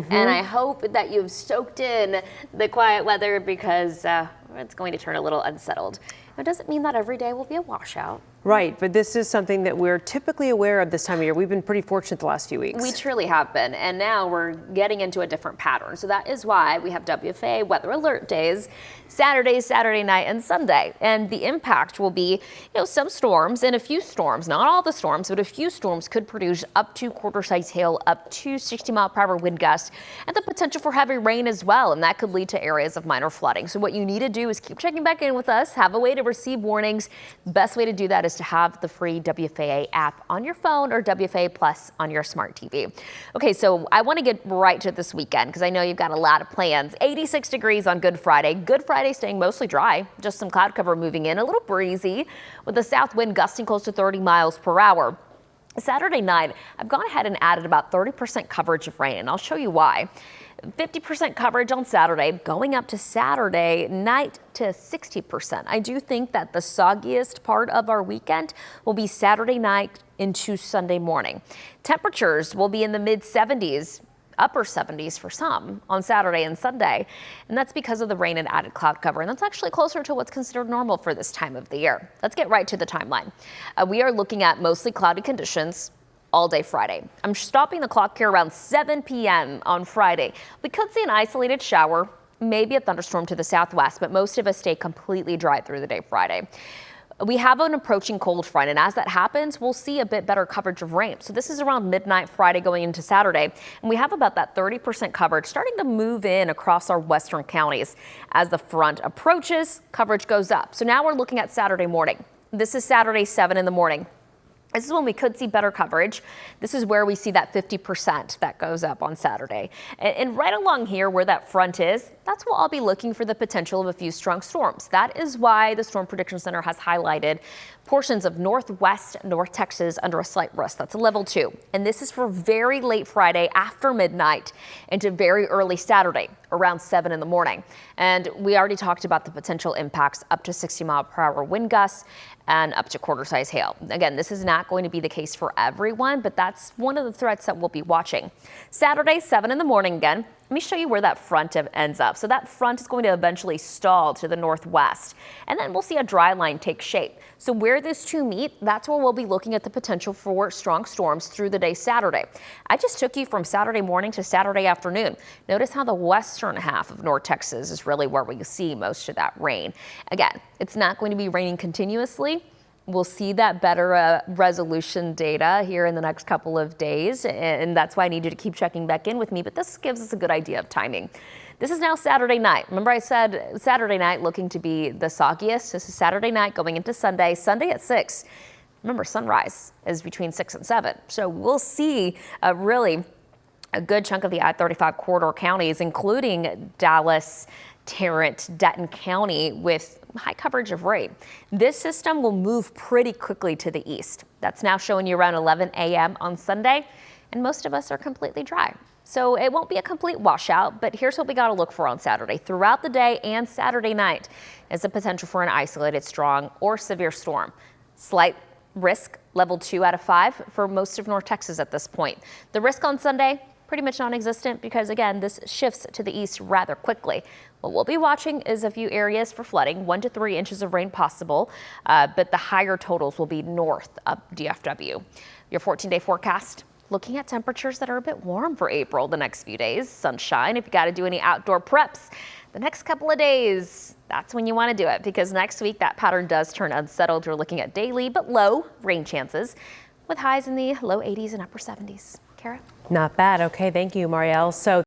And I hope that you've soaked in the quiet weather because it's going to turn a little unsettled. It doesn't mean that every day will be a washout. Right, but this is something that we're typically aware of this time of year. We've been pretty fortunate the last few weeks. We truly have been, and now we're getting into a different pattern. So that is why we have WFA weather alert days, Saturday, Saturday night, and Sunday. And the impact will be, some storms and a few storms, not all the storms, but a few storms could produce up to quarter-size hail, up to 60-mile-per-hour wind gusts, and the potential for heavy rain as well. And that could lead to areas of minor flooding. So what you need to do is keep checking back in with us, have a way to receive warnings. The best way to do that is to have the free WFAA app on your phone or WFAA Plus on your smart TV. Okay, so I want to get right to this weekend because I know you've got a lot of plans. 86 degrees on Good Friday. Good Friday staying mostly dry, just some cloud cover moving in, a little breezy with the south wind gusting close to 30 miles per hour. Saturday night, I've gone ahead and added about 30% coverage of rain, and I'll show you why. 50% coverage on Saturday, going up to Saturday night to 60%. I do think that the soggiest part of our weekend will be Saturday night into Sunday morning. Temperatures will be in the mid 70s, upper 70s for some on Saturday and Sunday. And that's because of the rain and added cloud cover. And that's actually closer to what's considered normal for this time of the year. Let's get right to the timeline. We are looking at mostly cloudy conditions all day Friday. I'm stopping the clock here around 7 p.m. on Friday. We could see an isolated shower, maybe a thunderstorm to the southwest, but most of us stay completely dry through the day Friday. We have an approaching cold front, and as that happens, we'll see a bit better coverage of rain. So this is around midnight Friday going into Saturday, and we have about that 30% coverage starting to move in across our western counties. As the front approaches, coverage goes up. So now we're looking at Saturday morning. This is Saturday 7 in the morning. This is when we could see better coverage. This is where we see that 50% that goes up on Saturday. And right along here where that front is, that's where I'll be looking for the potential of a few strong storms. That is why the Storm Prediction Center has highlighted portions of northwest North Texas under a slight risk. That's a level 2. And this is for very late Friday after midnight into very early Saturday around 7 in the morning. And we already talked about the potential impacts up to 60-mile-per-hour wind gusts and up to quarter-size hail. Again, this is not going to be the case for everyone, but that's one of the threats that we'll be watching. Saturday, 7 in the morning again. Let me show you where that front ends up. So that front is going to eventually stall to the northwest, and then we'll see a dry line take shape. So where these two meet, that's where we'll be looking at the potential for strong storms through the day Saturday. I just took you from Saturday morning to Saturday afternoon. Notice how the western half of North Texas is really where we see most of that rain. Again, it's not going to be raining continuously. We'll see that better resolution data here in the next couple of days, and that's why I need you to keep checking back in with me, but this gives us a good idea of timing. This is now Saturday night. Remember I said Saturday night looking to be the soggiest. This is Saturday night going into Sunday. Sunday at 6. Remember, sunrise is between 6 and 7. So we'll see really a good chunk of the I-35 corridor counties, including Dallas, Tarrant, Denton County with high coverage of rain. This system will move pretty quickly to the east. That's now showing you around 11 a.m. on Sunday, and most of us are completely dry. So it won't be a complete washout, but here's what we got to look for on Saturday. Throughout the day and Saturday night is the potential for an isolated strong or severe storm. Slight risk, level 2 out of 5 for most of North Texas at this point. The risk on Sunday, pretty much non-existent because, again, this shifts to the east rather quickly. What we'll be watching is a few areas for flooding, 1 to 3 inches of rain possible, but the higher totals will be north of DFW. Your 14-day forecast, looking at temperatures that are a bit warm for April the next few days. Sunshine, if you got to do any outdoor preps the next couple of days, that's when you want to do it because next week that pattern does turn unsettled. You're looking at daily but low rain chances with highs in the low 80s and upper 70s. Kara? Not bad. Okay, thank you, Marielle. So